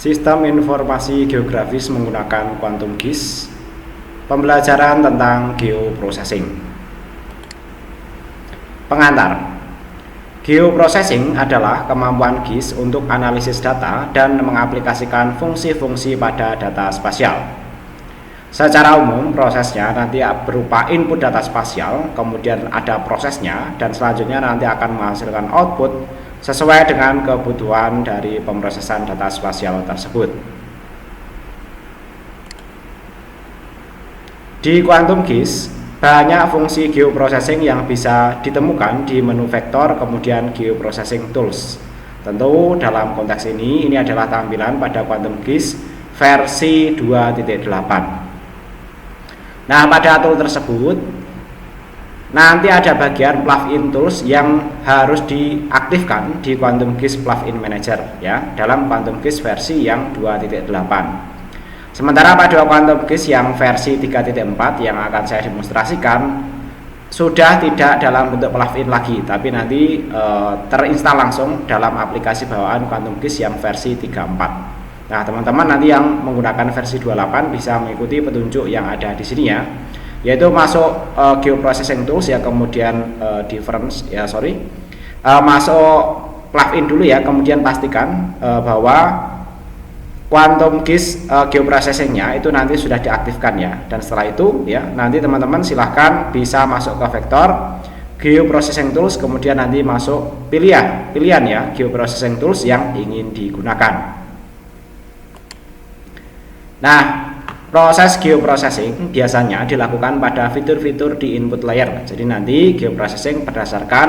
Sistem Informasi Geografis menggunakan Quantum GIS. Pembelajaran tentang Geoprocessing. Pengantar. Geoprocessing adalah kemampuan GIS untuk analisis data dan mengaplikasikan fungsi-fungsi pada data spasial. Secara umum, prosesnya nanti berupa input data spasial, kemudian ada prosesnya, dan selanjutnya nanti akan menghasilkan output sesuai dengan kebutuhan dari pemrosesan data spasial tersebut. Di Quantum GIS, banyak fungsi geoprocessing yang bisa ditemukan di menu vektor kemudian geoprocessing tools. Tentu dalam konteks ini adalah tampilan pada Quantum GIS versi 2.8. Nah, pada tool tersebut nanti ada bagian plugin tools yang harus diaktifkan di Quantum GIS Plugin Manager ya, dalam Quantum GIS versi yang 2.8. Sementara pada Quantum GIS yang versi 3.4 yang akan saya demonstrasikan sudah tidak dalam bentuk plugin lagi, tapi nanti terinstal langsung dalam aplikasi bawaan Quantum GIS yang versi 3.4. Nah, teman-teman nanti yang menggunakan versi 28 bisa mengikuti petunjuk yang ada di sini ya, yaitu masuk geoprocessing tools ya, kemudian masuk plugin dulu ya, kemudian pastikan bahwa Quantum GIS geoprocessingnya itu nanti sudah diaktifkan ya, dan setelah itu ya nanti teman-teman silahkan bisa masuk ke vektor geoprocessing tools, kemudian nanti masuk pilihan ya geoprocessing tools yang ingin digunakan. Nah, proses geoprocessing biasanya dilakukan pada fitur-fitur di input layer. Jadi nanti geoprocessing berdasarkan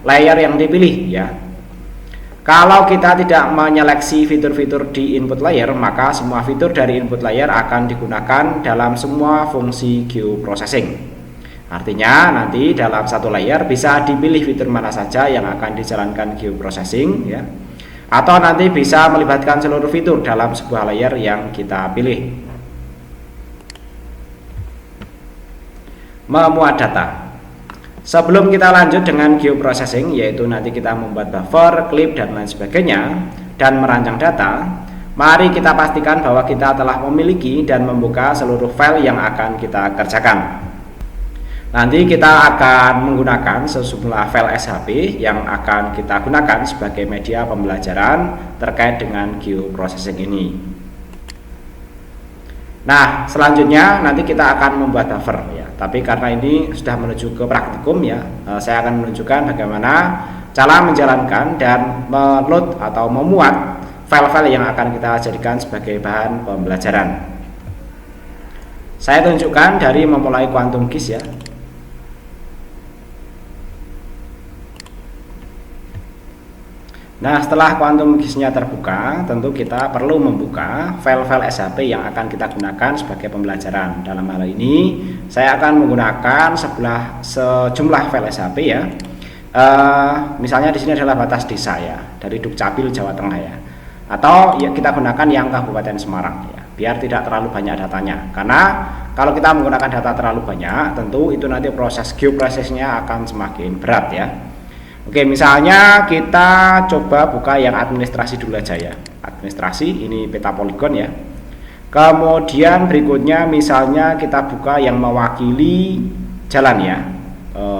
layer yang dipilih ya. Kalau kita tidak menyeleksi fitur-fitur di input layer, maka semua fitur dari input layer akan digunakan dalam semua fungsi geoprocessing. Artinya nanti dalam satu layer bisa dipilih fitur mana saja yang akan dijalankan geoprocessing ya. Atau nanti bisa melibatkan seluruh fitur dalam sebuah layer yang kita pilih. Memuat data. Sebelum kita lanjut dengan geoprocessing, yaitu nanti kita membuat buffer, clip, dan lain sebagainya, dan merancang data, mari kita pastikan bahwa kita telah memiliki dan membuka seluruh file yang akan kita kerjakan. Nanti kita akan menggunakan sejumlah file SHP yang akan kita gunakan sebagai media pembelajaran terkait dengan geoprocessing ini. Nah, selanjutnya nanti kita akan membuat buffer ya. Tapi karena ini sudah menuju ke praktikum ya, saya akan menunjukkan bagaimana cara menjalankan dan meload atau memuat file-file yang akan kita jadikan sebagai bahan pembelajaran. Saya tunjukkan dari memulai Quantum GIS ya. Nah, setelah Quantum GIS-nya terbuka, tentu kita perlu membuka file-file SHP yang akan kita gunakan sebagai pembelajaran. Dalam hal ini, saya akan menggunakan sejumlah file SHP ya. Misalnya di sini adalah batas desa ya, dari Dukcapil Jawa Tengah ya. Atau ya, kita gunakan yang Kabupaten Semarang ya, biar tidak terlalu banyak datanya. Karena kalau kita menggunakan data terlalu banyak, tentu itu nanti proses geoprocessingnya akan semakin berat ya. Oke, misalnya kita coba buka yang administrasi dulu aja ya. Administrasi, ini peta poligon ya. Kemudian berikutnya misalnya kita buka yang mewakili jalan ya,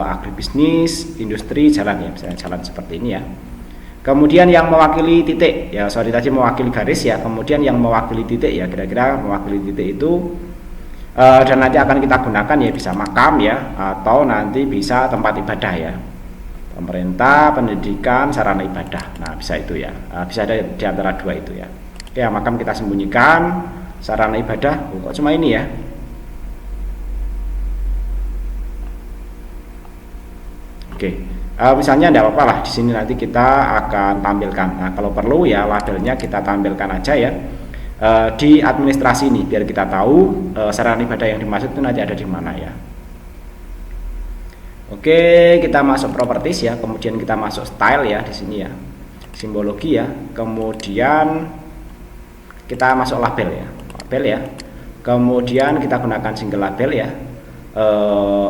agribisnis, industri, jalan ya, misalnya jalan seperti ini ya. Kemudian yang mewakili titik ya, tadi mewakili garis ya. Kemudian yang mewakili titik ya, kira-kira mewakili titik itu dan nanti akan kita gunakan ya, bisa makam ya, atau nanti bisa tempat ibadah ya. Pemerintah, pendidikan, sarana ibadah. Nah, bisa itu ya. Bisa ada di antara dua itu ya. Oke, makam kita sembunyikan, sarana ibadah. Kok cuma ini ya? Oke. Misalnya tidak apa-apa lah. Di sini nanti kita akan tampilkan. Nah, kalau perlu ya labelnya kita tampilkan aja ya. Di administrasi ini biar kita tahu sarana ibadah yang dimaksud itu nanti ada di mana ya. Oke, kita masuk properties ya, kemudian kita masuk style ya di sini ya, simbologi ya, kemudian kita masuk label ya, kemudian kita gunakan single label ya.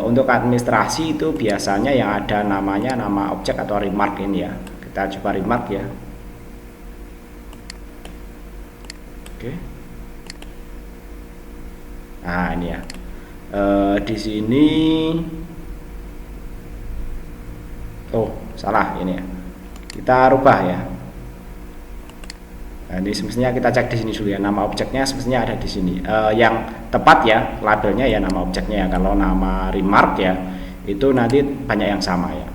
Untuk administrasi itu biasanya yang ada namanya nama objek atau remark ini ya. Kita coba remark ya. Oke. Nah, ini ya. Di sini salah ini ya. Kita rubah ya. Nah, ini semestinya kita cek di sini dulu ya. Nama objeknya semestinya ada di sini. Yang tepat ya, labelnya ya nama objeknya ya. Kalau nama remark ya, itu nanti banyak yang sama ya.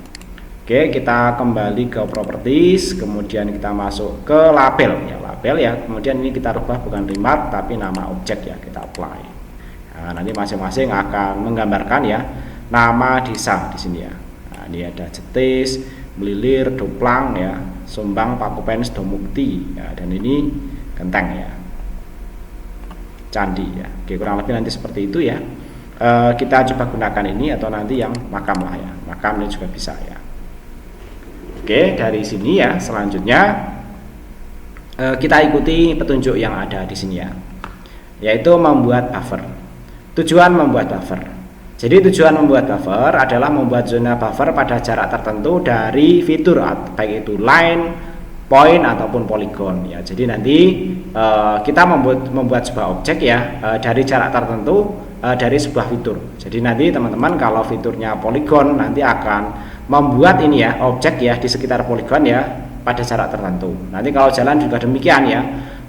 Oke, kita kembali ke properties, kemudian kita masuk ke label ya, kemudian ini kita rubah bukan remark tapi nama objek ya, kita apply. Nah, nanti masing-masing akan menggambarkan ya nama desa di sini ya. Nah, ini ada Jetis, Melilir, Doplang ya, Sumbang, Pakupens, Domukti ya, dan ini Genteng ya, Candi ya. Oke, kurang lebih nanti seperti itu ya. Kita coba gunakan ini atau nanti yang makam lah ya, makam ini juga bisa ya. Oke, dari sini ya, selanjutnya kita ikuti petunjuk yang ada di sini ya, yaitu membuat buffer. Tujuan membuat buffer. Jadi tujuan membuat buffer adalah membuat zona buffer pada jarak tertentu dari fitur, baik itu line, point ataupun polygon ya. Jadi nanti kita membuat sebuah objek ya dari jarak tertentu dari sebuah fitur. Jadi nanti teman-teman kalau fiturnya polygon nanti akan membuat ini ya objek ya di sekitar poligon ya pada jarak tertentu. Nanti kalau jalan juga demikian ya,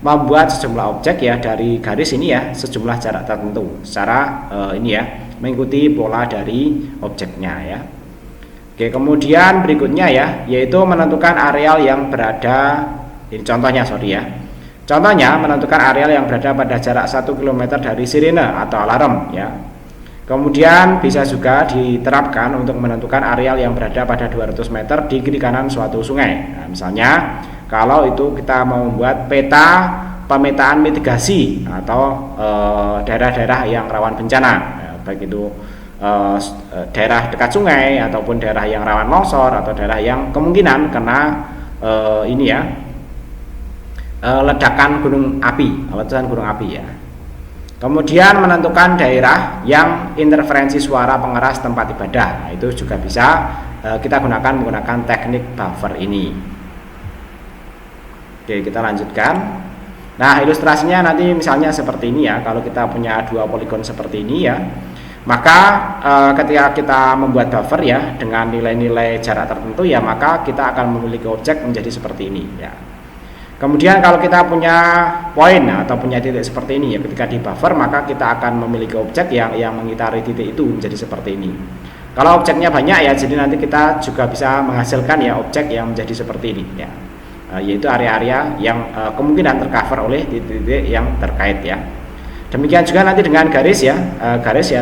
membuat sejumlah objek ya dari garis ini ya sejumlah jarak tertentu secara ini ya mengikuti pola dari objeknya ya. Oke, kemudian berikutnya ya yaitu menentukan areal yang berada, ini contohnya ya. Contohnya menentukan areal yang berada pada jarak 1 km dari sirene atau alarm ya. Kemudian bisa juga diterapkan untuk menentukan areal yang berada pada 200 meter di kiri kanan suatu sungai. Nah, misalnya kalau itu kita mau membuat peta pemetaan mitigasi atau daerah-daerah yang rawan bencana ya, baik itu daerah dekat sungai ataupun daerah yang rawan longsor atau daerah yang kemungkinan kena ini ya ledakan gunung api, letusan gunung api ya. Kemudian menentukan daerah yang interferensi suara pengeras tempat ibadah. Nah, itu juga bisa kita gunakan menggunakan teknik buffer ini. Oke, kita lanjutkan. Nah, ilustrasinya nanti misalnya seperti ini ya. Kalau kita punya dua poligon seperti ini ya, maka ketika kita membuat buffer ya dengan nilai-nilai jarak tertentu ya, maka kita akan memiliki objek menjadi seperti ini ya. Kemudian kalau kita punya poin atau punya titik seperti ini ya, ketika di buffer maka kita akan memiliki objek yang mengitari titik itu menjadi seperti ini. Kalau objeknya banyak ya, jadi nanti kita juga bisa menghasilkan ya objek yang menjadi seperti ini ya, yaitu area-area yang kemungkinan tercover oleh titik-titik yang terkait ya. Demikian juga nanti dengan garis ya,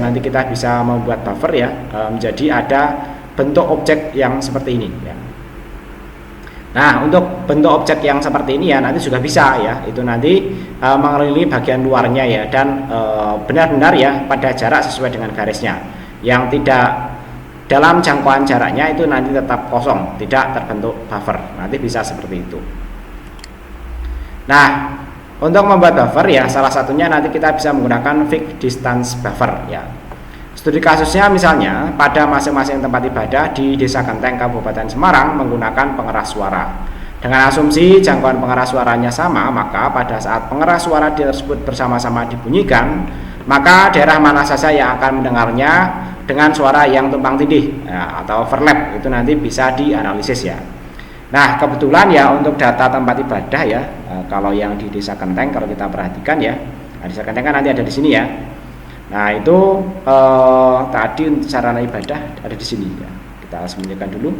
nanti kita bisa membuat buffer ya menjadi ada bentuk objek yang seperti ini ya. Nah, untuk bentuk objek yang seperti ini ya nanti juga bisa ya, itu nanti mengelilingi bagian luarnya ya, dan benar-benar ya pada jarak sesuai dengan garisnya. Yang tidak dalam jangkauan jaraknya itu nanti tetap kosong, tidak terbentuk buffer. Nanti bisa seperti itu. Nah, untuk membuat buffer ya salah satunya nanti kita bisa menggunakan fixed distance buffer ya. Studi kasusnya misalnya pada masing-masing tempat ibadah di Desa Genteng Kabupaten Semarang menggunakan pengeras suara. Dengan asumsi jangkauan pengeras suaranya sama, maka pada saat pengeras suara tersebut bersama-sama dibunyikan, maka daerah mana saja yang akan mendengarnya dengan suara yang tumpang tindih ya, atau overlap itu nanti bisa dianalisis ya. Nah, kebetulan ya untuk data tempat ibadah ya, kalau yang di Desa Genteng kalau kita perhatikan ya, Desa Genteng kan nanti ada di sini ya. Nah, itu tadi untuk sarana ibadah ada di sini ya. Kita sembunyikan dulu.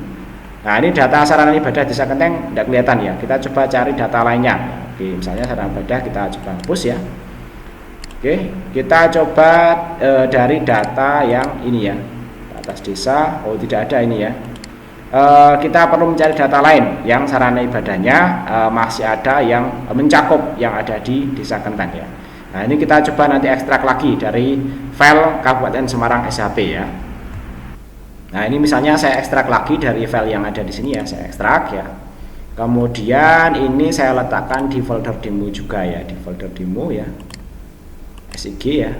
Nah, ini data sarana ibadah Desa Genteng tidak kelihatan ya. Kita coba cari data lainnya. Oke, misalnya sarana ibadah kita coba hapus ya. Oke, kita coba dari data yang ini ya. Atas desa, tidak ada ini ya. Kita perlu mencari data lain yang sarana ibadahnya masih ada yang mencakup yang ada di Desa Genteng ya. Nah, ini kita coba nanti ekstrak lagi dari file Kabupaten Semarang SHP ya. Nah, ini misalnya saya ekstrak lagi dari file yang ada di sini ya, saya ekstrak ya. Kemudian ini saya letakkan di folder demo juga ya, di folder demo ya, SIG ya.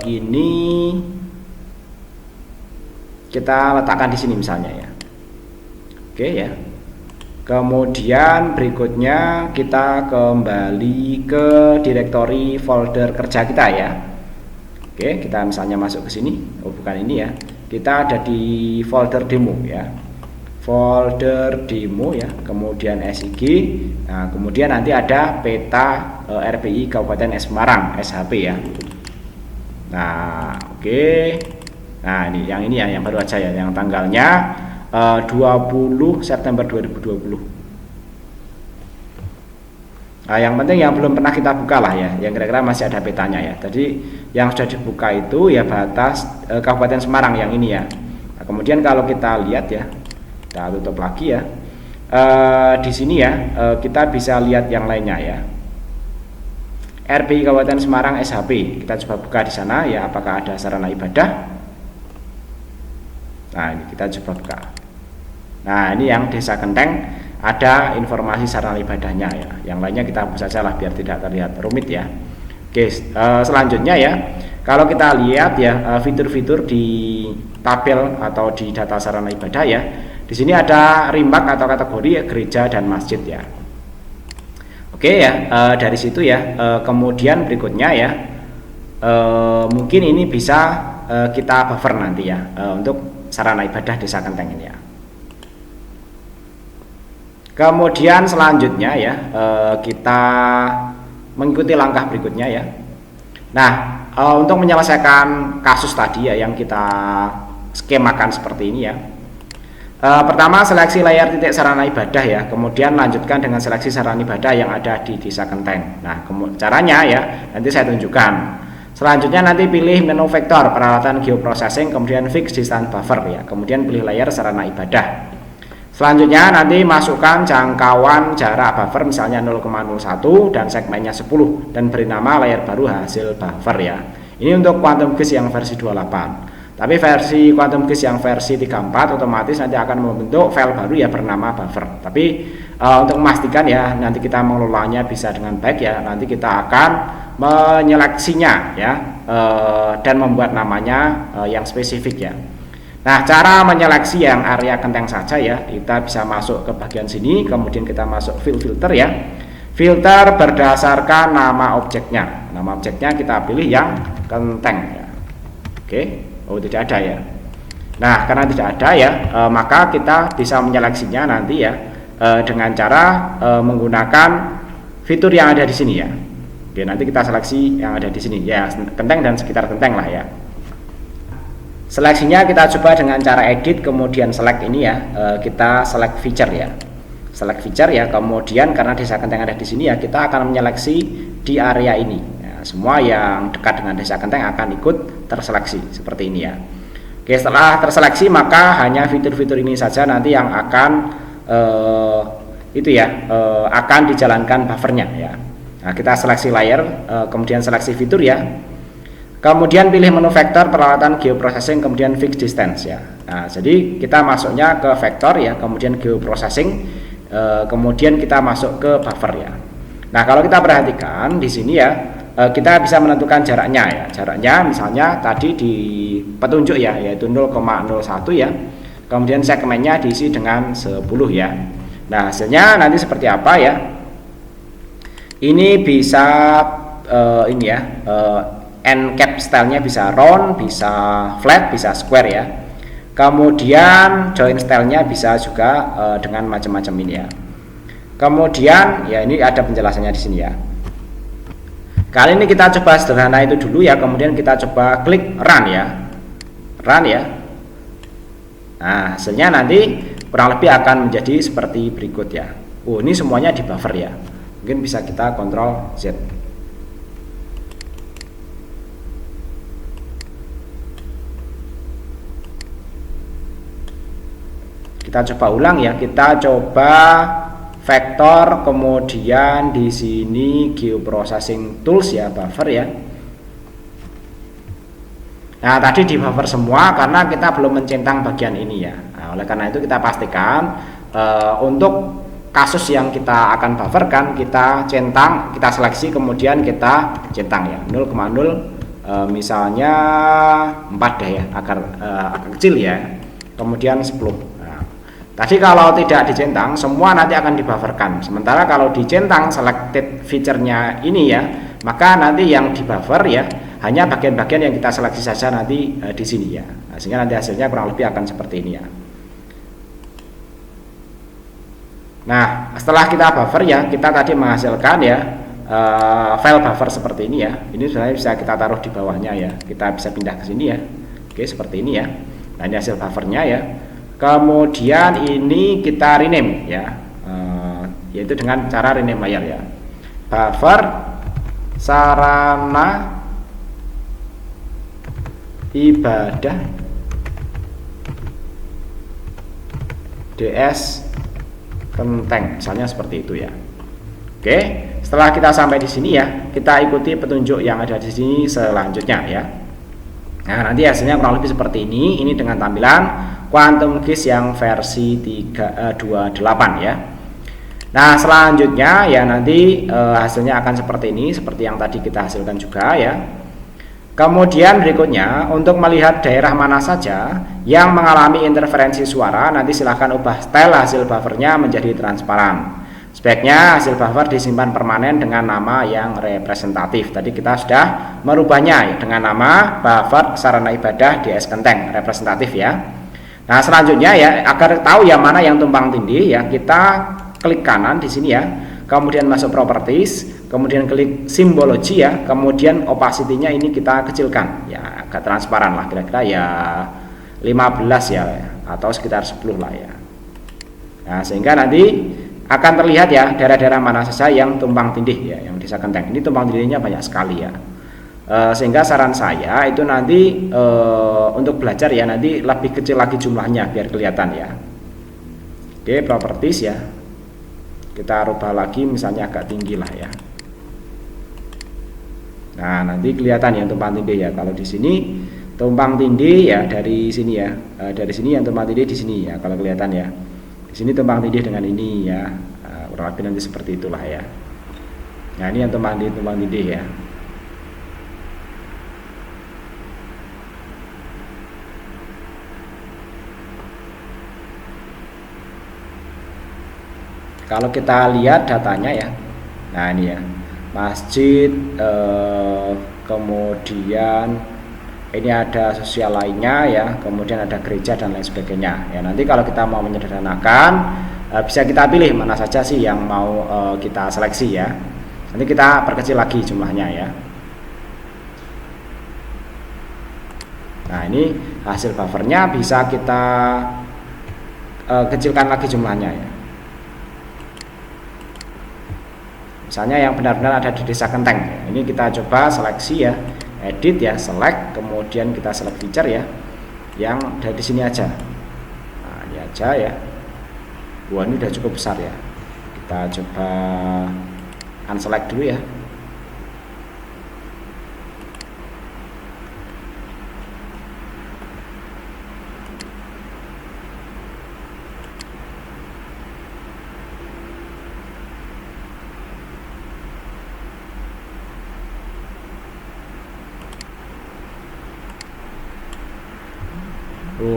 Ini kita letakkan di sini misalnya ya. Oke ya. Kemudian berikutnya kita kembali ke direktori folder kerja kita ya. Oke, kita misalnya masuk ke sini. Oh, bukan ini ya. Kita ada di folder demo ya. Folder demo ya. Kemudian SIG. Nah, kemudian nanti ada peta RPI Kabupaten Semarang SHP ya. Nah, oke. Nah, ini ya, yang baru aja ya, yang tanggalnya 20 September 2020. Nah, yang penting yang belum pernah kita buka lah ya, yang kira-kira masih ada petanya ya. Jadi yang sudah dibuka itu ya batas Kabupaten Semarang yang ini ya. Nah, kemudian kalau kita lihat ya, kita tutup lagi ya. Di sini ya kita bisa lihat yang lainnya ya. RPI Kabupaten Semarang SHP, kita coba buka di sana ya, apakah ada sarana ibadah. Nah, ini kita coba buka. Nah, ini yang Desa Kenteng, ada informasi sarana ibadahnya ya. Yang lainnya kita hapus saja lah biar tidak terlihat rumit ya. Oke, selanjutnya ya, kalau kita lihat ya fitur-fitur di tabel atau di data sarana ibadah ya, di sini ada rimbak atau kategori ya, gereja dan masjid ya. Oke ya, dari situ ya. Kemudian berikutnya ya, mungkin ini bisa kita buffer nanti ya untuk sarana ibadah Desa Kenteng ini ya. Kemudian selanjutnya ya, kita mengikuti langkah berikutnya ya. Nah, untuk menyelesaikan kasus tadi ya yang kita skemakan seperti ini ya. Pertama seleksi layar titik sarana ibadah ya, kemudian lanjutkan dengan seleksi sarana ibadah yang ada di Desa Kenteng. Nah, caranya ya nanti saya tunjukkan. Selanjutnya nanti pilih menu vektor peralatan geoprocessing, kemudian fix distance buffer ya, kemudian pilih layar sarana ibadah. Selanjutnya nanti masukkan jangkauan jarak buffer misalnya 0,01 dan segmennya 10 dan beri nama layar baru hasil buffer ya. Ini untuk Quantum GIS yang versi 28. Tapi versi Quantum GIS yang versi 34 otomatis nanti akan membentuk file baru ya bernama buffer. Tapi untuk memastikan ya nanti kita mengelolanya bisa dengan baik ya, nanti kita akan menyeleksinya ya dan membuat namanya yang spesifik ya. Nah, cara menyeleksi yang area Kenteng saja ya, kita bisa masuk ke bagian sini, kemudian kita masuk filter ya. Filter berdasarkan nama objeknya. Nama objeknya kita pilih yang Kenteng ya. Oke, oh tidak ada ya. Nah, karena tidak ada ya, maka kita bisa menyeleksinya nanti ya dengan cara menggunakan fitur yang ada di sini ya. Oke, nanti kita seleksi yang ada di sini ya, Kenteng dan sekitar Kenteng lah ya. Seleksinya kita coba dengan cara edit, kemudian select ini ya, kita select feature ya, select feature ya. Kemudian karena Desa Kenteng ada di sini ya, kita akan menyeleksi di area ini. Ya, semua yang dekat dengan Desa Kenteng akan ikut terseleksi seperti ini ya. Oke, setelah terseleksi maka hanya fitur-fitur ini saja nanti yang akan akan dijalankan buffernya ya. Nah, kita seleksi layer, kemudian seleksi fitur ya. Kemudian pilih menu vektor peralatan geoprocessing, kemudian fix distance ya. Nah, jadi kita masuknya ke vektor ya, kemudian geoprocessing, kemudian kita masuk ke buffer ya. Nah, kalau kita perhatikan di sini ya, kita bisa menentukan jaraknya ya. Jaraknya misalnya tadi di petunjuk ya, yaitu 0,01 ya. Kemudian segmennya diisi dengan 10 ya. Nah, hasilnya nanti seperti apa ya? Ini bisa ini ya. End cap stylenya bisa round, bisa flat, bisa square ya. Kemudian join stylenya bisa juga dengan macam-macam ini ya. Kemudian ya ini ada penjelasannya di sini ya. Kali ini kita coba sederhana itu dulu ya. Kemudian kita coba klik run ya, run ya. Nah, hasilnya nanti kurang lebih akan menjadi seperti berikut ya. Oh, ini semuanya di buffer ya. Mungkin bisa kita Ctrl Z. Kita coba ulang ya, kita coba vektor, kemudian di sini geoprocessing tools ya, buffer ya. Nah, tadi di buffer semua karena kita belum mencentang bagian ini ya. Nah, oleh karena itu kita pastikan untuk kasus yang kita akan bufferkan kita centang, kita seleksi kemudian kita centang ya, 0,0 misalnya 4 deh ya, agar agak kecil ya. Kemudian 10. Tadi kalau tidak dicentang, semua nanti akan dibufferkan. Sementara kalau dicentang selected feature-nya ini ya, maka nanti yang dibuffer ya hanya bagian-bagian yang kita seleksi saja nanti di sini ya. Nah, sehingga nanti hasilnya kurang lebih akan seperti ini ya. Nah, setelah kita buffer ya, kita tadi menghasilkan ya file buffer seperti ini ya. Ini sebenarnya bisa kita taruh di bawahnya ya. Kita bisa pindah ke sini ya. Oke, seperti ini ya. Nah, ini hasil buffernya ya. Kemudian ini kita rename ya, yaitu dengan cara rename layer ya. Buffer sarana ibadah DS Kenteng, misalnya seperti itu ya. Oke, setelah kita sampai di sini ya, kita ikuti petunjuk yang ada di sini selanjutnya ya. Nah, nanti hasilnya kurang lebih seperti ini. Ini dengan tampilan Quantum GIS yang versi 328 ya. Nah, selanjutnya ya nanti hasilnya akan seperti ini, seperti yang tadi kita hasilkan juga ya. Kemudian berikutnya, untuk melihat daerah mana saja yang mengalami interferensi suara, nanti silahkan ubah style hasil buffernya menjadi transparan. Sebaiknya hasil buffer disimpan permanen dengan nama yang representatif. Tadi kita sudah merubahnya dengan nama buffer sarana ibadah DS Kenteng representatif ya. Nah, selanjutnya ya, agar tahu yang mana yang tumpang tindih ya, kita klik kanan di sini ya. Kemudian masuk properties, kemudian klik simbologi ya, kemudian opacity-nya ini kita kecilkan ya, agak transparan lah, kira-kira ya 15 ya, atau sekitar 10 lah ya. Nah, sehingga nanti akan terlihat ya daerah-daerah mana saja yang tumpang tindih ya, yang desa Kenteng ini tumpang tindihnya banyak sekali ya. Sehingga saran saya itu nanti untuk belajar ya, nanti lebih kecil lagi jumlahnya biar kelihatan ya. Oke, properties ya, kita rubah lagi misalnya agak tinggi lah ya. Nah, nanti kelihatan yang tumpang tindih ya. Kalau di sini tumpang tindih ya dari sini ya, dari sini yang tumpang tindih di sini ya, kalau kelihatan ya. Di sini tumpang tindih dengan ini ya, kurang lebih nanti seperti itulah ya. Nah, ini yang tumpang tindih ya. Kalau kita lihat datanya ya, nah ini ya, masjid, kemudian ini ada sosial lainnya ya, kemudian ada gereja dan lain sebagainya ya. Nanti kalau kita mau menyederhanakan, bisa kita pilih mana saja sih yang mau kita seleksi ya. Nanti kita perkecil lagi jumlahnya ya. Nah, ini hasil buffernya bisa kita kecilkan lagi jumlahnya ya. Misalnya yang benar-benar ada di desa Kenteng, ini kita coba seleksi ya, edit ya, select, kemudian kita select feature ya, yang dari sini aja. Nah, ini aja ya. Wah, ini udah cukup besar ya. Kita coba unselect dulu ya.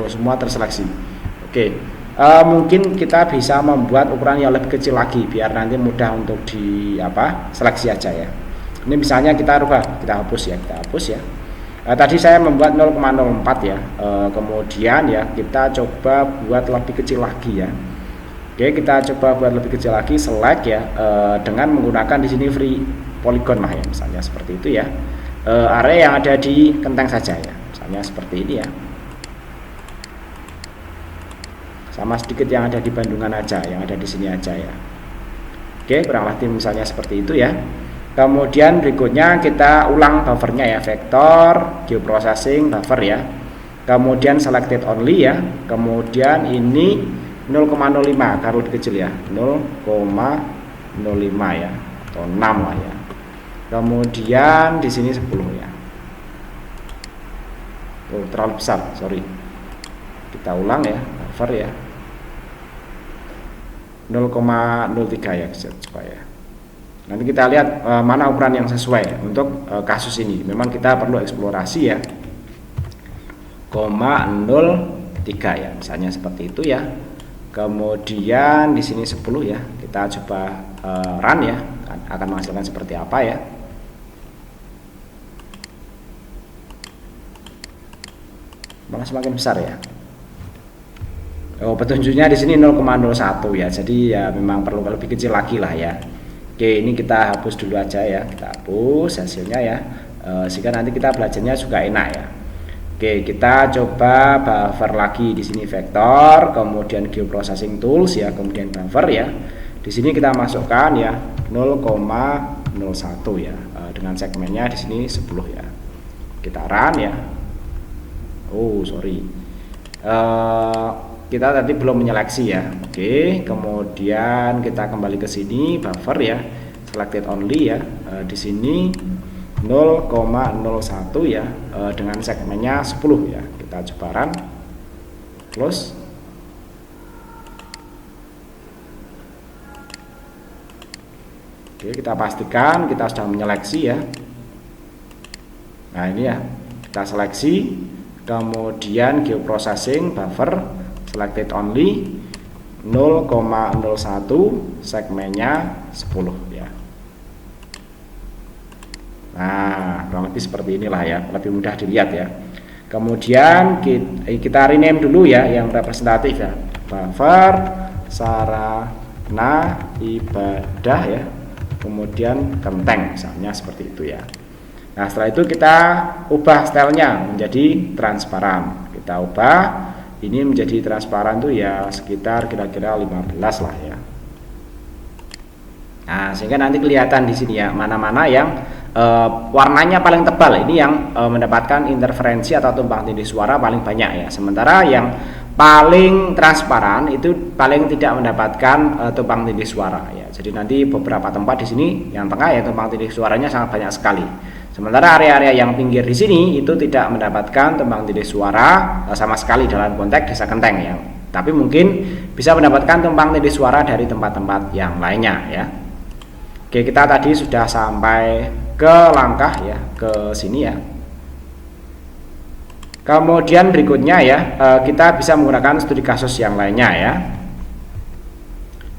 Semua terseleksi. Oke, mungkin kita bisa membuat ukuran yang lebih kecil lagi biar nanti mudah untuk di seleksi aja ya. Ini misalnya kita rubah, kita hapus ya, tadi saya membuat 0,04 ya, kemudian ya kita coba buat lebih kecil lagi ya. Oke, kita coba buat lebih kecil lagi, select ya, dengan menggunakan di sini free polygon lah ya, misalnya seperti itu ya. Area yang ada di Kenteng saja ya, misalnya seperti ini ya. Sama sedikit yang ada di Bandungan aja, yang ada di sini aja ya. Oke, kurang lebih misalnya seperti itu ya. Kemudian berikutnya kita ulang buffernya ya, vektor, geoprocessing, buffer ya. Kemudian selected only ya. Kemudian ini 0,05 karena lebih kecil ya, 0,05 ya, atau 6 lah ya. Kemudian di sini 10 ya. Terlalu besar, sorry. Kita ulang ya, buffer ya. 0,03 ya supaya nanti kita lihat mana ukuran yang sesuai untuk kasus ini. Memang kita perlu eksplorasi ya, 0,03 ya, misalnya seperti itu ya. Kemudian di sini 10 ya. Kita coba run ya, akan menghasilkan seperti apa ya. Malah semakin besar ya. Oh, petunjuknya di sini 0,01 ya. Jadi ya memang perlu lebih kecil lagi lah ya. Oke, ini kita hapus dulu aja ya. Kita hapus hasilnya ya. Sehingga nanti kita belajarnya juga enak ya. Oke, kita coba buffer lagi. Di sini vektor, kemudian geoprocessing tools ya, kemudian buffer ya. Di sini kita masukkan ya 0,01 ya. Dengan segmennya di sini 10 ya. Kita run ya. Oh, sorry. Kita tadi belum menyeleksi ya. Oke, kemudian kita kembali ke sini buffer ya, selected only ya. Di sini 0,01 ya, dengan segmennya 10 ya. Kita coba run, close. Oke, kita pastikan kita sudah menyeleksi ya. Nah, ini ya, kita seleksi, kemudian geoprocessing buffer selected only 0,01, segmennya 10 ya. Nah, kurang lebih seperti inilah ya, lebih mudah dilihat ya. Kemudian kita rename dulu ya yang representatif ya, buffer sarana ibadah ya, kemudian genteng misalnya seperti itu ya. Nah, setelah itu kita ubah stylenya menjadi transparan. Kita ubah ini menjadi transparan tuh ya sekitar kira-kira 15 lah ya. Nah, sehingga nanti kelihatan di sini ya mana-mana yang warnanya paling tebal, ini yang mendapatkan interferensi atau tumpang tindih suara paling banyak ya. Sementara yang paling transparan itu paling tidak mendapatkan tumpang tindih suara ya. Jadi nanti beberapa tempat di sini yang tengah ya tumpang tindih suaranya sangat banyak sekali. Sementara area-area yang pinggir di sini itu tidak mendapatkan tumpang tindih suara sama sekali dalam konteks desa Genteng ya. Tapi mungkin bisa mendapatkan tumpang tindih suara dari tempat-tempat yang lainnya ya. Oke, kita tadi sudah sampai ke langkah ya, ke sini ya. Kemudian berikutnya ya, kita bisa menggunakan studi kasus yang lainnya ya.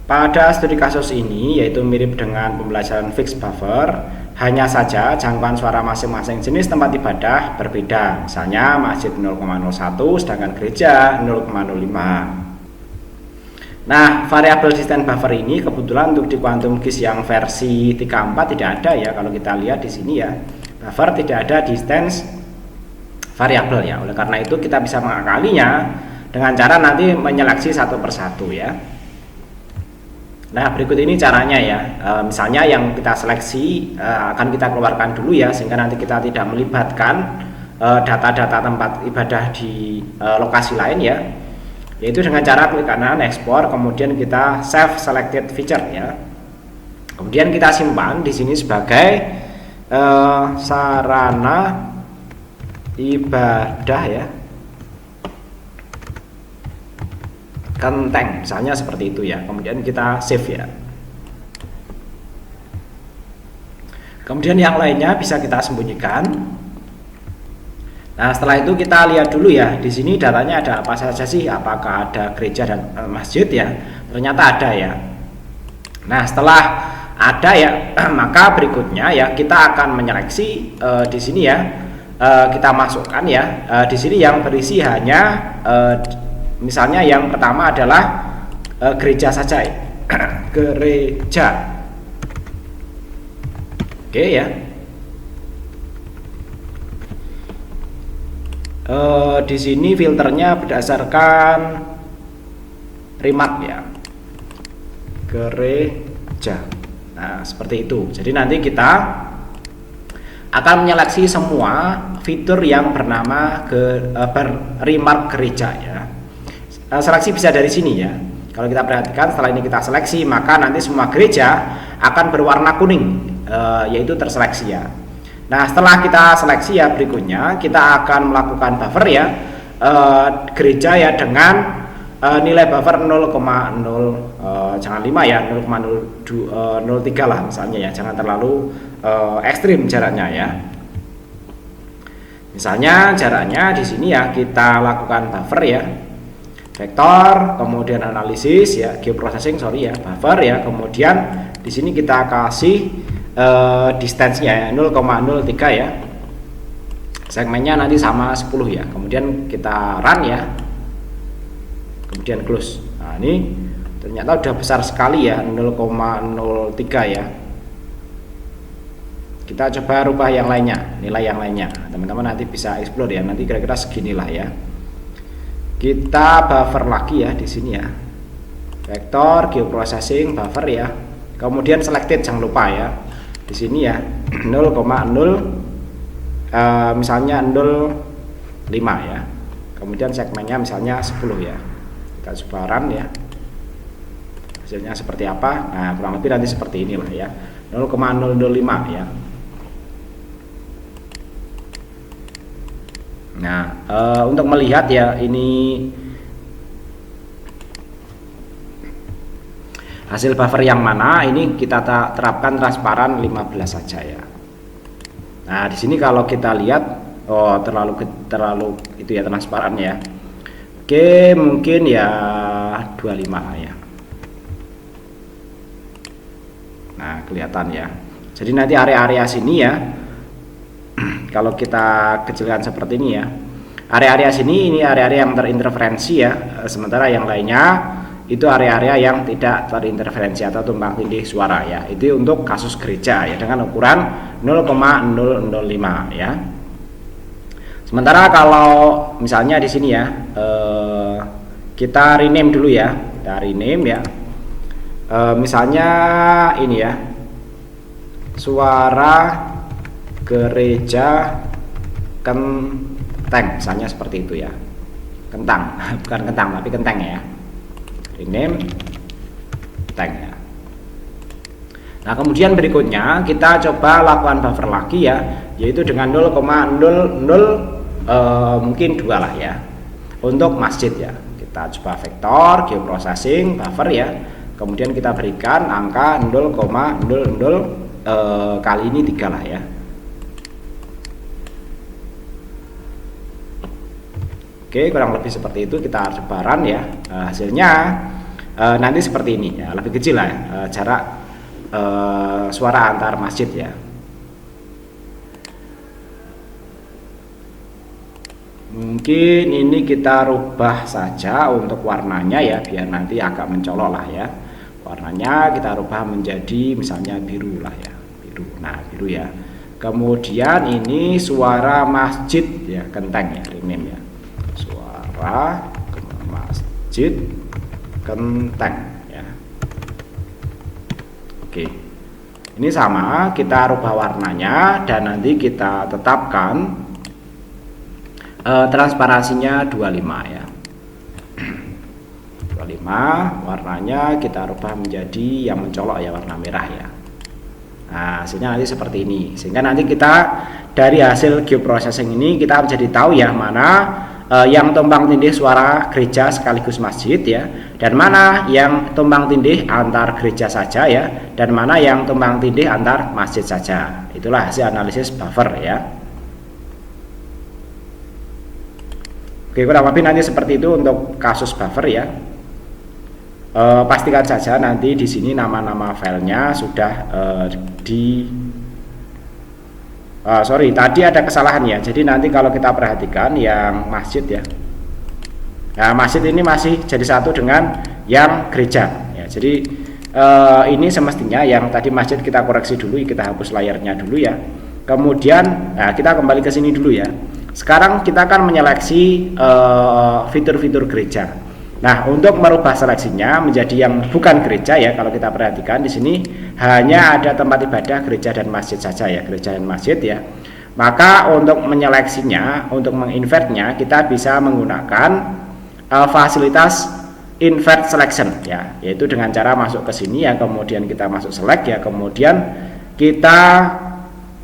Pada studi kasus ini yaitu mirip dengan pembelajaran fixed buffer. Hanya saja jangkauan suara masing-masing jenis tempat ibadah berbeda. Misalnya masjid 0,01 sedangkan gereja 0,05. Nah, variabel distance buffer ini kebetulan untuk di Quantum GIS yang versi 34 tidak ada ya. Kalau kita lihat di sini ya, buffer tidak ada distance variabel ya. Oleh karena itu kita bisa mengakalinya dengan cara nanti menyeleksi satu persatu ya. Nah, berikut ini caranya ya. Misalnya yang kita seleksi akan kita keluarkan dulu ya, sehingga nanti kita tidak melibatkan data-data tempat ibadah di lokasi lain ya. Yaitu dengan cara klik kanan ekspor, kemudian kita save selected feature ya. Kemudian kita simpan di sini sebagai sarana ibadah ya. Genteng misalnya seperti itu ya. Kemudian kita save ya. Kemudian yang lainnya bisa kita sembunyikan. Nah, setelah itu kita lihat dulu ya. Di sini datanya ada apa saja sih? Apakah ada gereja dan masjid ya? Ternyata ada ya. Nah, setelah ada ya, maka berikutnya ya kita akan menyeleksi di sini ya. Kita masukkan ya. Di sini yang berisi hanya misalnya yang pertama adalah gereja saja ya. Gereja. Oke ya. Di sini filternya berdasarkan remark ya. Gereja. Nah, seperti itu. Jadi nanti kita akan menyeleksi semua fitur yang bernama remark gereja ya. Seleksi bisa dari sini ya. Kalau kita perhatikan setelah ini kita seleksi, maka nanti semua gereja akan berwarna kuning, yaitu terseleksi ya. Nah, setelah kita seleksi ya, berikutnya kita akan melakukan buffer ya, gereja ya dengan nilai buffer 0,0 jangan 5 ya, 0,03 lah misalnya ya, jangan terlalu ekstrim jaraknya ya. Misalnya jaraknya di sini ya kita lakukan buffer ya. vektor, kemudian analisis ya, geoprocessing sorry ya, buffer ya, kemudian di sini kita kasih distance-nya ya 0,03 ya, segmennya nanti sama 10 ya, kemudian kita run ya, kemudian close. Nah ini ternyata udah besar sekali ya, 0,03 ya. Kita coba rubah yang lainnya, nilai yang lainnya, teman-teman nanti bisa explore ya, nanti kira-kira seginilah ya. Kita buffer lagi ya di sini ya, vektor, geoprocessing, buffer ya, kemudian selected jangan lupa ya, di sini ya 0,0 misalnya 0,5 ya, kemudian segmennya misalnya 10 ya, kita coba run ya, hasilnya seperti apa. Nah kurang lebih nanti seperti inilah ya, 0,005 ya. Nah untuk melihat ya ini hasil buffer yang mana, ini kita terapkan transparan 15 saja ya. Nah di sini kalau kita lihat terlalu itu ya transparan ya. Oke mungkin ya 25 lah ya. Nah kelihatan ya, jadi nanti area-area sini ya kalau kita kecilkan seperti ini ya, area-area sini ini area-area yang terinterferensi ya, sementara yang lainnya itu area-area yang tidak terinterferensi atau tumpang tindih suara ya. Itu untuk kasus gereja ya dengan ukuran 0,005 ya. Sementara kalau misalnya di sini ya kita rename dulu ya, kita rename ya. Misalnya ini ya, suara gereja Kenteng misalnya seperti itu ya, kentang bukan kentang tapi kenteng ya, rename Kenteng ya. Nah kemudian berikutnya kita coba lakukan buffer lagi ya, yaitu dengan 0,00 mungkin 2 lah ya untuk masjid ya. Kita coba vektor, geoprocessing, buffer ya, kemudian kita berikan angka 0,00 kali ini 3 lah ya. Oke kurang lebih seperti itu, kita coba run ya. Hasilnya nanti seperti ini ya, lebih kecil lah jarak suara antar masjid ya. Mungkin ini kita rubah saja untuk warnanya ya, biar nanti agak mencolok lah ya. Warnanya kita rubah menjadi misalnya biru lah ya, biru. Nah biru ya. Kemudian ini suara masjid ya, Kenteng ya, rename ya, suara masjid Kenteng ya. Oke ini sama, kita rubah warnanya dan nanti kita tetapkan transparansinya 25 ya, 25. Warnanya kita rubah menjadi yang mencolok ya, warna merah ya. Nah hasilnya nanti seperti ini, sehingga nanti kita dari hasil geoprocessing ini kita menjadi tahu ya mana yang tumpang tindih suara gereja sekaligus masjid ya, dan mana yang tumpang tindih antar gereja saja ya, dan mana yang tumpang tindih antar masjid saja. Itulah hasil analisis buffer ya. Oke kurang lebih nanti seperti itu untuk kasus buffer ya. Pastikan saja nanti di sini nama-nama filenya sudah tadi ada kesalahan ya. Jadi nanti kalau kita perhatikan yang masjid ya, nah masjid ini masih jadi satu dengan yang gereja ya. Jadi ini semestinya yang tadi masjid kita koreksi dulu, kita hapus layarnya dulu ya. Kemudian kita kembali ke sini dulu ya. Sekarang kita akan menyeleksi fitur-fitur gereja. Nah, untuk merubah seleksinya menjadi yang bukan gereja ya, kalau kita perhatikan di sini hanya ada tempat ibadah gereja dan masjid saja ya, gereja dan masjid ya. Maka untuk menyeleksinya, untuk menginvertnya, kita bisa menggunakan fasilitas invert selection ya, yaitu dengan cara masuk ke sini ya, kemudian kita masuk select ya, kemudian kita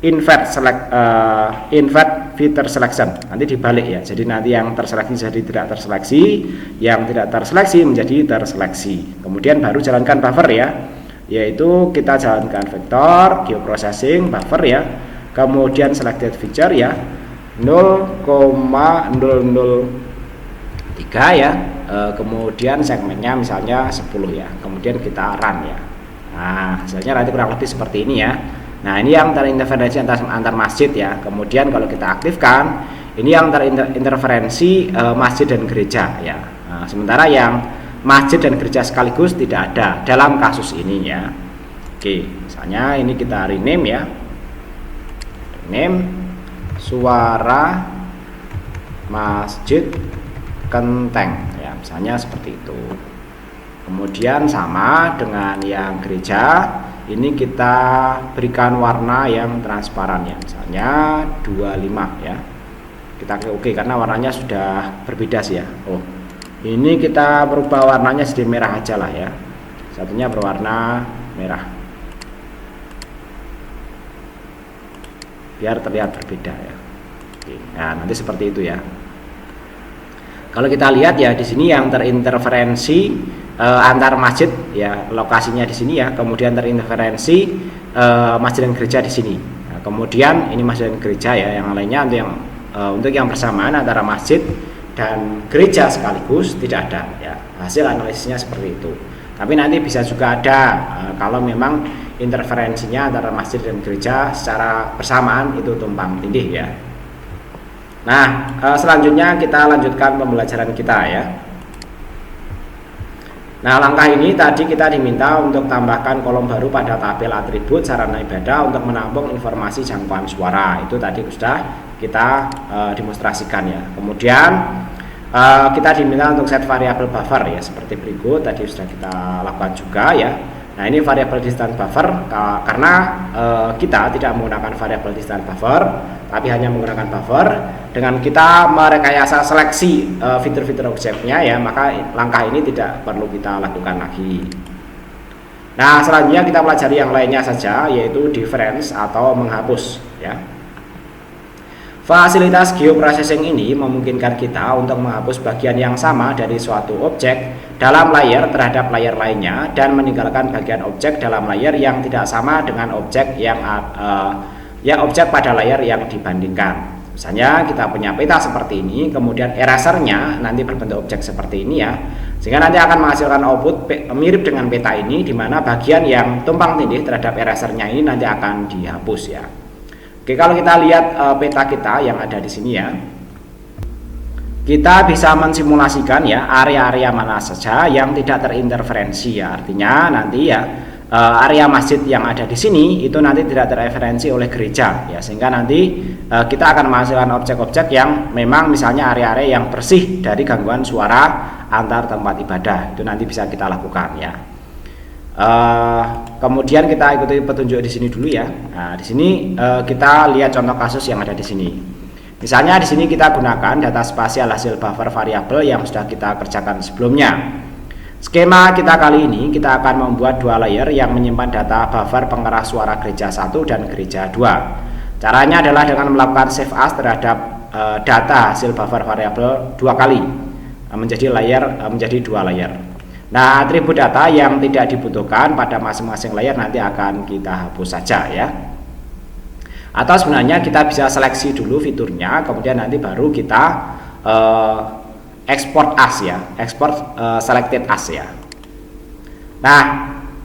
invert filter selection, nanti dibalik ya, jadi nanti yang terseleksi jadi tidak terseleksi, yang tidak terseleksi menjadi terseleksi. Kemudian baru jalankan buffer ya, yaitu kita jalankan vektor, geoprocessing, buffer ya, kemudian selected feature ya 0,003 ya, kemudian segmennya misalnya 10 ya, kemudian kita run ya. Nah, hasilnya nanti kurang lebih seperti ini ya. Nah, ini yang terinterferensi antar masjid ya. Kemudian kalau kita aktifkan, ini yang terinterferensi masjid dan gereja ya. Nah, sementara yang masjid dan gereja sekaligus tidak ada dalam kasus ini ya. Oke, misalnya ini kita rename ya. Rename suara masjid Kenteng ya, misalnya seperti itu. Kemudian sama dengan yang gereja, ini kita berikan warna yang transparan ya, misalnya 25 ya. Kita klik oke karena warnanya sudah berbeda sih ya. Oh, ini kita berubah warnanya jadi merah aja lah ya. Satunya berwarna merah, biar terlihat berbeda ya. Oke, nah nanti seperti itu ya. Kalau kita lihat ya di sini yang terinterferensi antar masjid ya, lokasinya di sini ya, kemudian terinterferensi masjid dan gereja di sini. Nah, kemudian ini masjid dan gereja ya, yang lainnya untuk yang bersamaan antara masjid dan gereja sekaligus tidak ada ya. Hasil analisisnya seperti itu. Tapi nanti bisa juga ada kalau memang interferensinya antara masjid dan gereja secara bersamaan itu tumpang tindih ya. Nah, selanjutnya kita lanjutkan pembelajaran kita ya. Nah, langkah ini tadi kita diminta untuk tambahkan kolom baru pada tabel atribut sarana ibadah untuk menampung informasi jangkauan suara. Itu tadi sudah kita demonstrasikan ya. Kemudian kita diminta untuk set variabel buffer ya, seperti berikut tadi sudah kita lakukan juga ya. Nah, ini variabel distance buffer karena kita tidak menggunakan variabel distance buffer, tapi hanya menggunakan buffer. Dengan kita merekayasa seleksi fitur-fitur objeknya ya, maka langkah ini tidak perlu kita lakukan lagi. Nah, selanjutnya kita pelajari yang lainnya saja, yaitu difference atau menghapus ya. Fasilitas geoprocessing ini memungkinkan kita untuk menghapus bagian yang sama dari suatu objek dalam layer terhadap layer lainnya dan meninggalkan bagian objek dalam layer yang tidak sama dengan objek yang objek pada layer yang dibandingkan. Misalnya kita punya peta seperti ini, kemudian erasernya nanti berbentuk objek seperti ini ya, sehingga nanti akan menghasilkan output mirip dengan peta ini, di mana bagian yang tumpang tindih terhadap erasernya ini nanti akan dihapus ya. Oke, kalau kita lihat peta kita yang ada di sini ya, kita bisa mensimulasikan ya area-area mana saja yang tidak terinterferensi ya. Artinya nanti ya area masjid yang ada di sini itu nanti tidak terinterferensi oleh gereja ya, sehingga nanti kita akan menghasilkan objek-objek yang memang misalnya area-area yang bersih dari gangguan suara antar tempat ibadah. Itu nanti bisa kita lakukan ya. Kemudian kita ikuti petunjuk di sini dulu ya. Nah, di sini kita lihat contoh kasus yang ada di sini. Misalnya di sini kita gunakan data spasial hasil buffer variabel yang sudah kita kerjakan sebelumnya. Skema kita kali ini kita akan membuat dua layer yang menyimpan data buffer pengeras suara gereja 1 dan gereja 2. Caranya adalah dengan melakukan save as terhadap data hasil buffer variabel dua kali menjadi dua layer. Nah, atribut data yang tidak dibutuhkan pada masing-masing layer nanti akan kita hapus saja ya. Atau sebenarnya kita bisa seleksi dulu fiturnya, kemudian nanti baru kita export as ya, export selected as ya. Nah,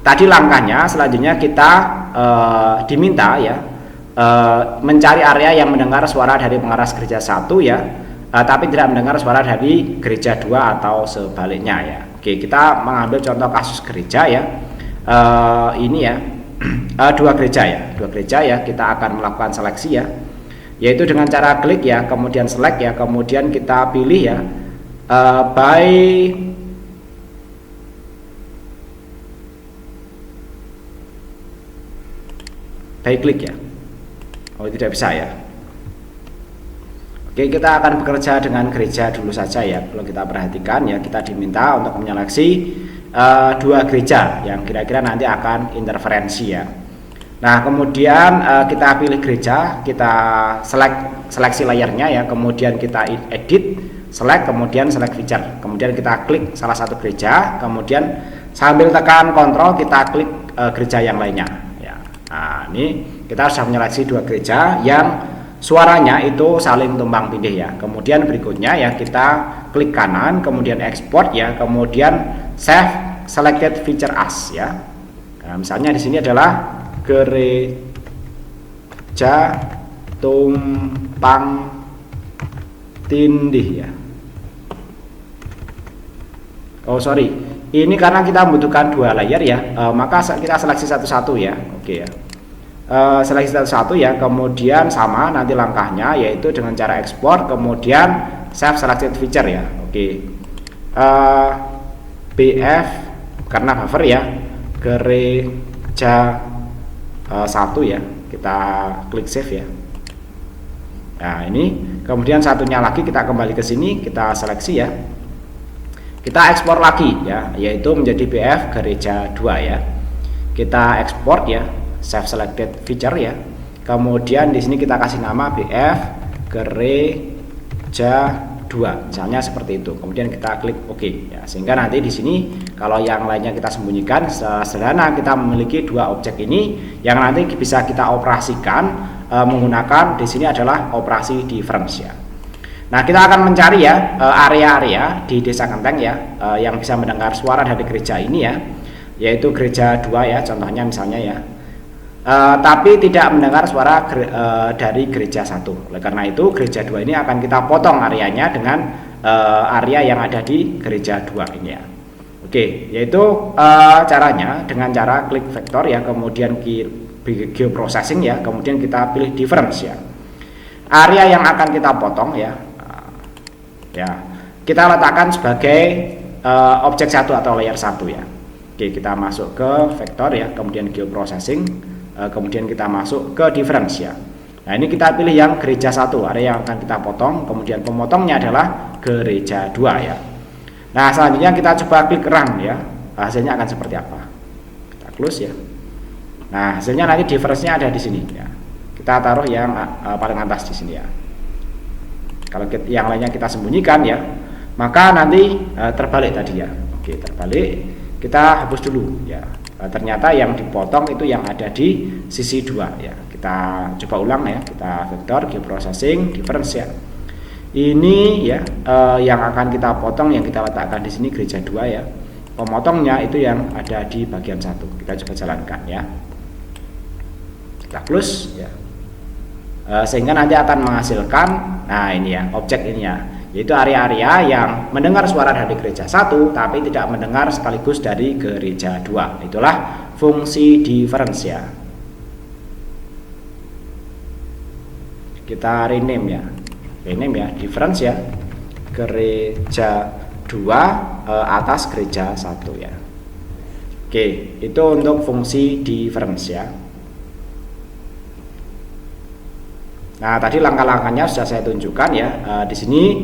tadi langkahnya selanjutnya kita diminta ya mencari area yang mendengar suara dari pengeras gereja 1 ya, tapi tidak mendengar suara dari gereja 2 atau sebaliknya ya. Oke, kita mengambil contoh kasus gereja ya. Ini ya, dua gereja ya, kita akan melakukan seleksi ya, yaitu dengan cara klik ya, kemudian select ya, kemudian kita pilih ya by klik ya. Oh, tidak bisa ya. Oke, kita akan bekerja dengan gereja dulu saja ya. Kalau kita perhatikan ya, kita diminta untuk menyeleksi dua gereja yang kira-kira nanti akan interferensi ya. Nah, kemudian kita pilih gereja, kita seleksi layernya ya, kemudian kita edit, select, kemudian select feature, kemudian kita klik salah satu gereja, kemudian sambil tekan kontrol kita klik gereja yang lainnya ya. Nah, ini kita sudah menyeleksi dua gereja yang suaranya itu saling tumpang tindih ya. Kemudian berikutnya ya kita klik kanan, kemudian export ya, kemudian save selected feature as ya. Nah, misalnya di sini adalah gereja tumpang tindih ya. Oh sorry, ini karena kita membutuhkan 2 layer ya, maka kita seleksi satu-satu ya. Oke ya. Seleksi satu-satu ya, kemudian sama nanti langkahnya yaitu dengan cara ekspor, kemudian save selected feature ya. Oke. BF karena buffer ya, gereja 1 ya, kita klik save ya. Nah ini, kemudian satunya lagi kita kembali ke sini, kita seleksi ya, kita ekspor lagi ya, yaitu menjadi BF gereja 2 ya. Kita ekspor ya, save selected feature ya, kemudian di sini kita kasih nama BF gereja 2 misalnya seperti itu, kemudian kita klik OK ya, sehingga nanti di sini kalau yang lainnya kita sembunyikan, sederhana kita memiliki 2 objek ini yang nanti bisa kita operasikan menggunakan di sini adalah operasi difference ya. Nah kita akan mencari ya area-area di Desa Kenteng ya yang bisa mendengar suara dari gereja ini ya, yaitu gereja 2 ya contohnya misalnya ya. Tapi tidak mendengar suara dari gereja 1. Oleh karena itu gereja 2 ini akan kita potong areanya dengan area yang ada di gereja 2 ini ya. Oke, yaitu caranya dengan cara klik vektor ya, kemudian geoprocessing ya, kemudian kita pilih difference ya. Area yang akan kita potong ya, kita letakkan sebagai objek 1 atau layer 1 ya. Oke, kita masuk ke vektor ya, kemudian geoprocessing, kemudian kita masuk ke difference ya. Nah ini kita pilih yang gereja 1, area yang akan kita potong, kemudian pemotongnya adalah gereja 2 ya. Nah selanjutnya kita coba klik run ya, hasilnya akan seperti apa. Kita close ya. Nah hasilnya nanti difference-nya ada di sini ya. Kita taruh yang paling atas di sini ya. Kalau yang lainnya kita sembunyikan ya, maka nanti terbalik tadi ya. Oke, terbalik, kita hapus dulu ya. Ternyata yang dipotong itu yang ada di sisi 2 ya. Kita coba ulang ya, kita vektor geoprocessing difference ya. Ini ya yang akan kita potong, yang kita letakkan di sini gereja 2 ya. Pemotongnya itu yang ada di bagian 1. Kita coba jalankan ya. Kita close ya. Sehingga nanti akan menghasilkan, nah ini ya, objek ini ya, yaitu area-area yang mendengar suara dari gereja 1 tapi tidak mendengar sekaligus dari gereja 2. Itulah fungsi difference ya. Kita rename ya, difference ya, gereja 2 atas gereja 1 ya. Oke, itu untuk fungsi difference ya. Nah, tadi langkah-langkahnya sudah saya tunjukkan ya. Di sini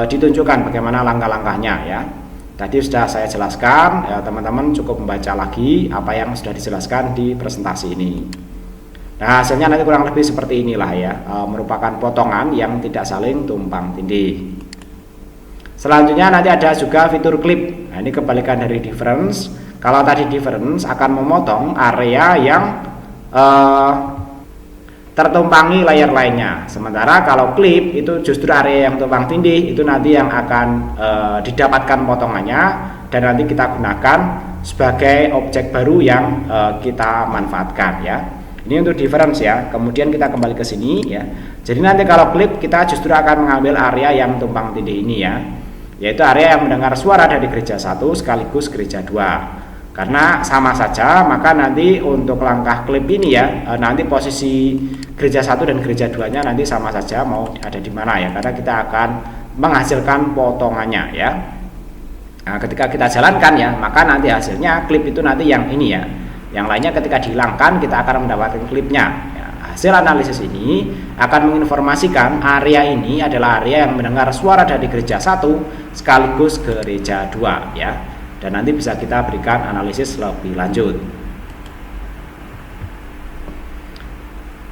ditunjukkan bagaimana langkah-langkahnya ya. Tadi sudah saya jelaskan, ya, teman-teman cukup membaca lagi apa yang sudah dijelaskan di presentasi ini. Nah, hasilnya nanti kurang lebih seperti inilah ya, merupakan potongan yang tidak saling tumpang tindih. Selanjutnya nanti ada juga fitur clip. Nah, ini kebalikan dari difference. Kalau tadi difference akan memotong area yang tertumpangi layer lainnya, sementara kalau clip itu justru area yang tumpang tindih itu nanti yang akan didapatkan potongannya dan nanti kita gunakan sebagai objek baru yang kita manfaatkan ya. Ini untuk difference ya. Kemudian kita kembali ke sini ya. Jadi nanti kalau clip kita justru akan mengambil area yang tumpang tindih ini ya, yaitu area yang mendengar suara dari gereja 1 sekaligus gereja 2. Karena sama saja, maka nanti untuk langkah klip ini ya, nanti posisi gereja 1 dan gereja 2-nya nanti sama saja mau ada di mana ya, karena kita akan menghasilkan potongannya ya. Nah, ketika kita jalankan ya, maka nanti hasilnya klip itu nanti yang ini ya. Yang lainnya ketika dihilangkan kita akan mendapatkan klipnya. Ya, hasil analisis ini akan menginformasikan area ini adalah area yang mendengar suara dari gereja 1 sekaligus gereja 2 ya. Dan nanti bisa kita berikan analisis lebih lanjut.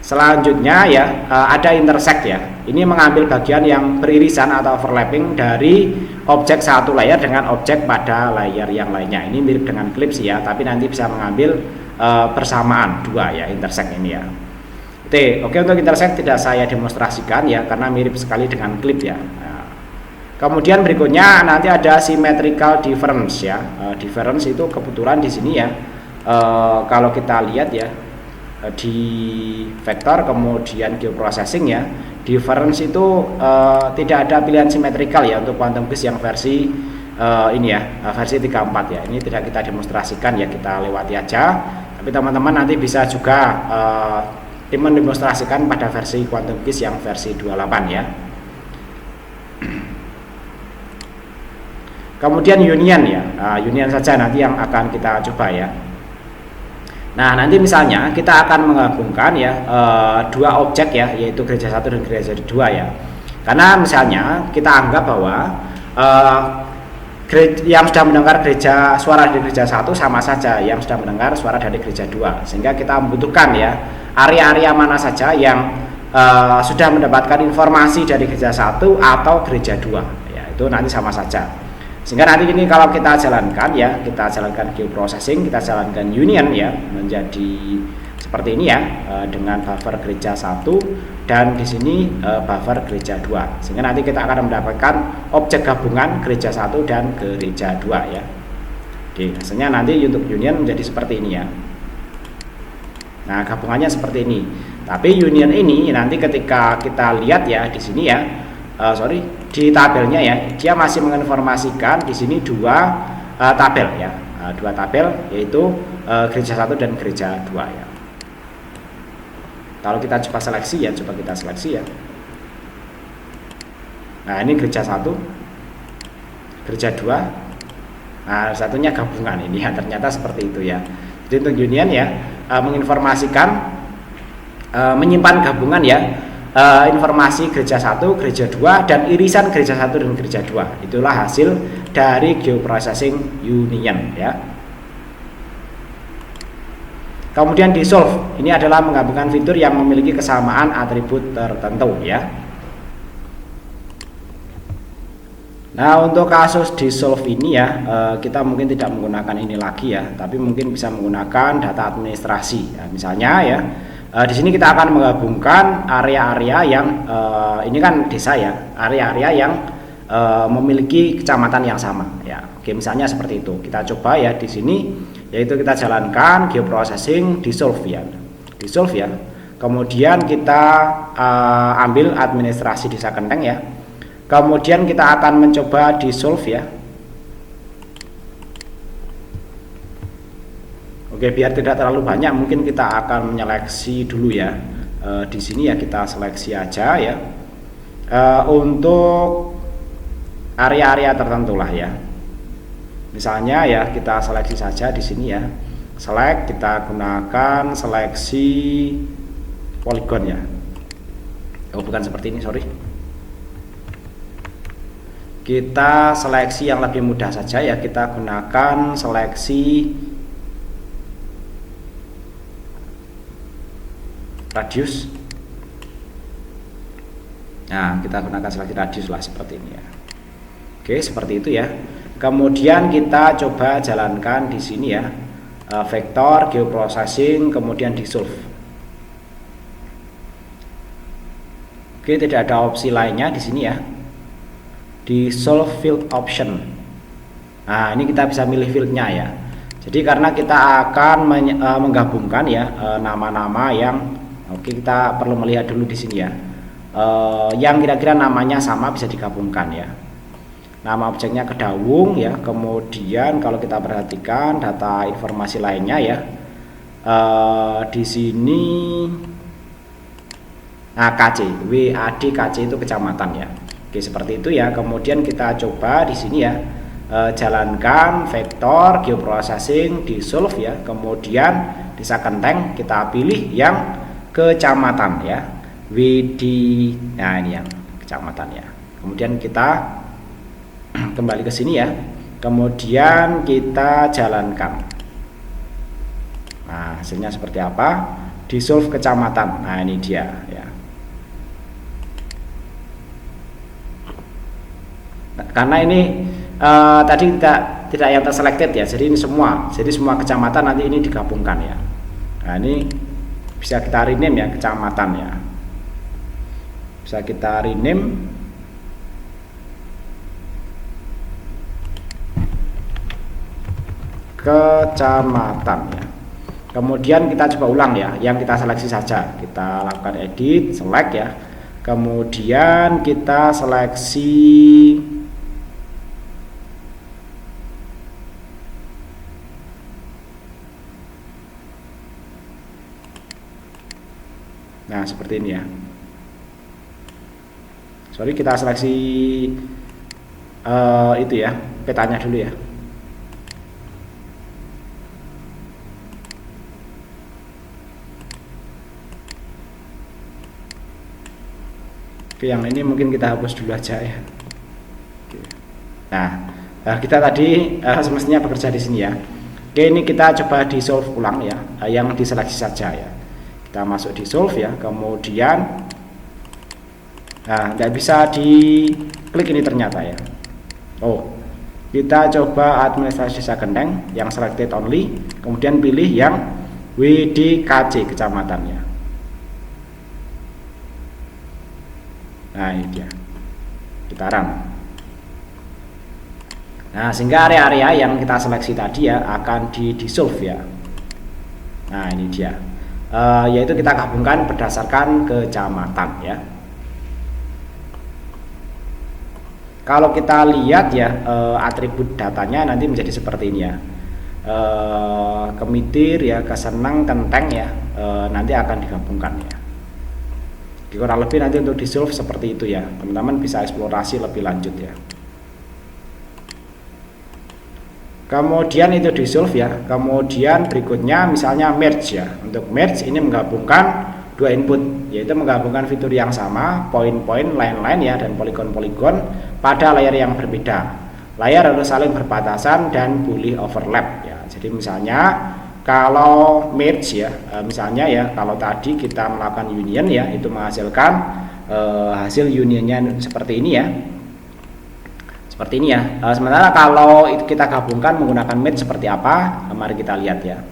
Selanjutnya ya ada intersect ya. Ini mengambil bagian yang beririsan atau overlapping dari objek satu layer dengan objek pada layer yang lainnya. Ini mirip dengan clip sih ya, tapi nanti bisa mengambil bersamaan dua ya, intersect ini ya. Oke, untuk intersect tidak saya demonstrasikan ya karena mirip sekali dengan clip ya. Nah, Kemudian berikutnya nanti ada symmetrical difference ya. Difference itu kebetulan di sini ya. Kalau kita lihat ya di vektor kemudian geoprocessing ya, difference itu tidak ada pilihan symmetrical ya untuk quantum case yang versi ini ya, versi 34 ya. Ini tidak kita demonstrasikan ya, kita lewati aja. Tapi teman-teman nanti bisa juga mendemonstrasikan pada versi quantum case yang versi 28 ya. Kemudian union ya, union saja nanti yang akan kita coba ya. Nah nanti misalnya kita akan menggabungkan ya dua objek ya, yaitu gereja 1 dan gereja 2 ya. Karena misalnya kita anggap bahwa yang sudah mendengar suara dari gereja 1 sama saja yang sudah mendengar suara dari gereja 2, sehingga kita membutuhkan ya area-area mana saja yang sudah mendapatkan informasi dari gereja 1 atau gereja 2 ya, itu nanti sama saja. Sehingga nanti ini kalau kita jalankan ya, kita jalankan geoprocessing, kita jalankan union ya, menjadi seperti ini ya, dengan buffer gereja 1 dan di sini buffer gereja 2. Sehingga nanti kita akan mendapatkan objek gabungan gereja 1 dan gereja 2 ya. Oke, hasilnya nanti untuk union menjadi seperti ini ya. Nah, gabungannya seperti ini. Tapi union ini nanti ketika kita lihat ya di sini ya, di tabelnya ya, dia masih menginformasikan di sini dua tabel ya, dua tabel yaitu gereja 1 dan gereja 2 ya. Kalau kita coba seleksi ya, coba kita seleksi ya. Nah ini gereja 1, gereja 2, nah satunya gabungan ini ya, ternyata seperti itu ya. Jadi untuk union ya menginformasikan, menyimpan gabungan ya, informasi gereja 1, gereja 2 dan irisan gereja 1 dan gereja 2. Itulah hasil dari geoprocessing union ya. Kemudian dissolve, ini adalah menggabungkan fitur yang memiliki kesamaan atribut tertentu ya. Nah untuk kasus dissolve ini ya, kita mungkin tidak menggunakan ini lagi ya, tapi mungkin bisa menggunakan data administrasi ya. Misalnya ya, di sini kita akan menggabungkan area-area yang ini kan desa ya, area-area yang memiliki kecamatan yang sama ya. Oke, misalnya seperti itu. Kita coba ya di sini, yaitu kita jalankan geoprocessing dissolve ya. Dissolve ya. Kemudian kita ambil administrasi desa Kenteng ya. Kemudian kita akan mencoba dissolve ya. Oke, biar tidak terlalu banyak, mungkin kita akan menyeleksi dulu ya. Di sini ya kita seleksi aja ya. Untuk area-area tertentu lah ya. Misalnya ya kita seleksi saja di sini ya. Select, kita gunakan seleksi poligon ya. Oh bukan seperti ini, sorry. Kita seleksi yang lebih mudah saja ya, kita gunakan seleksi radius. Nah kita gunakan seleksi radius lah seperti ini ya. Oke seperti itu ya. Kemudian kita coba jalankan di sini ya, vektor geoprocessing kemudian dissolve. Oke, tidak ada opsi lainnya di sini ya. Dissolve field option. Nah ini kita bisa milih fieldnya ya. Jadi karena kita akan menggabungkan ya nama-nama yang, oke kita perlu melihat dulu di sini ya, yang kira-kira namanya sama bisa digabungkan ya. Nama objeknya Kedawung ya. Kemudian kalau kita perhatikan data informasi lainnya ya, di sini nah KC, WAD KC itu kecamatan ya. Oke seperti itu ya. Kemudian kita coba di sini ya, jalankan vektor geoprocessing dissolve ya. Kemudian desa Kenteng kita pilih yang kecamatan ya, WD, nah ini yang kecamatan ya. Kemudian kita kembali ke sini ya. Kemudian kita jalankan. Nah hasilnya seperti apa? Dissolve kecamatan. Nah ini dia ya. Nah, karena ini tadi tidak yang terselected ya, jadi ini semua, jadi semua kecamatan nanti ini digabungkan ya. Nah ini bisa kita rename ya, kecamatan ya, bisa kita rename kecamatan ya. Kemudian kita coba ulang ya, yang kita seleksi saja. Kita lakukan edit, select ya. Kemudian kita seleksi nah seperti ini ya. Sorry, kita seleksi itu ya, petanya dulu ya. Oke, yang ini mungkin kita hapus dulu aja ya. Oke. Nah, kita tadi semestinya bekerja di sini ya. Oke, ini kita coba di solve ulang ya, yang diseleksi saja ya. Kita masuk di solve ya, kemudian nggak bisa diklik ini ternyata ya. Oh, kita coba administrasi desa Genteng yang selected only, kemudian pilih yang WDKC kecamatannya. Nah ini dia, kita run. Nah sehingga area-area yang kita seleksi tadi ya akan di-dissolve ya. Nah ini dia, yaitu kita gabungkan berdasarkan kecamatan ya. Kalau kita lihat ya, atribut datanya nanti menjadi seperti ini ya. Kemitir ya, Keseneng, Kenteng ya, nanti akan digabungkan ya. Kurang lebih nanti untuk dissolve seperti itu ya, teman-teman bisa eksplorasi lebih lanjut ya. Kemudian itu dissolve ya, kemudian berikutnya misalnya merge ya. Untuk merge ini menggabungkan dua input, yaitu menggabungkan fitur yang sama, poin-poin, line-line ya, dan poligon-poligon pada layar yang berbeda. Layar harus saling berbatasan dan boleh overlap ya. Jadi misalnya kalau merge ya, misalnya ya, kalau tadi kita melakukan union ya, itu menghasilkan hasil unionnya seperti ini ya, seperti ini ya. Sementara kalau itu kita gabungkan menggunakan merge seperti apa, mari kita lihat ya.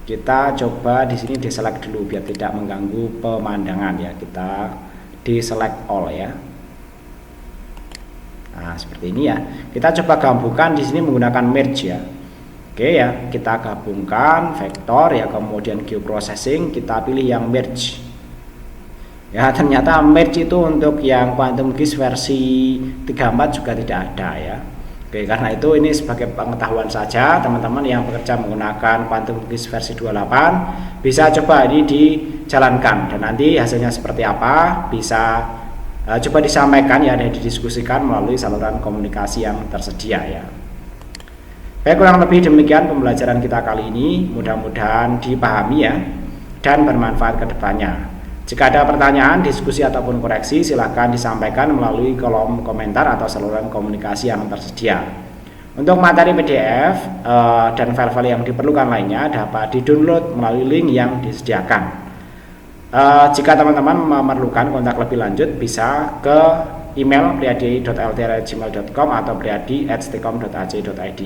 Kita coba di sini deselect dulu biar tidak mengganggu pemandangan ya. Kita deselect all ya. Nah seperti ini ya. Kita coba gabungkan di sini menggunakan merge ya. Oke ya, kita gabungkan vektor ya, kemudian geoprocessing, kita pilih yang merge. Ya, ternyata merge itu untuk yang Quantum GIS versi 34 juga tidak ada ya. Oke, karena itu ini sebagai pengetahuan saja, teman-teman yang bekerja menggunakan Quantum GIS versi 28 bisa coba ini dijalankan dan nanti hasilnya seperti apa bisa coba disampaikan ya dan didiskusikan melalui saluran komunikasi yang tersedia ya. Baik, kurang lebih demikian pembelajaran kita kali ini, mudah-mudahan dipahami ya dan bermanfaat ke depannya. Jika ada pertanyaan, diskusi ataupun koreksi silahkan disampaikan melalui kolom komentar atau saluran komunikasi yang tersedia. Untuk materi PDF dan file-file yang diperlukan lainnya dapat di-download melalui link yang disediakan. Jika teman-teman memerlukan kontak lebih lanjut bisa ke email priadi.ltr@gmail.com atau priadi@stcom.ac.id.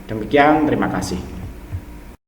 Demikian, terima kasih.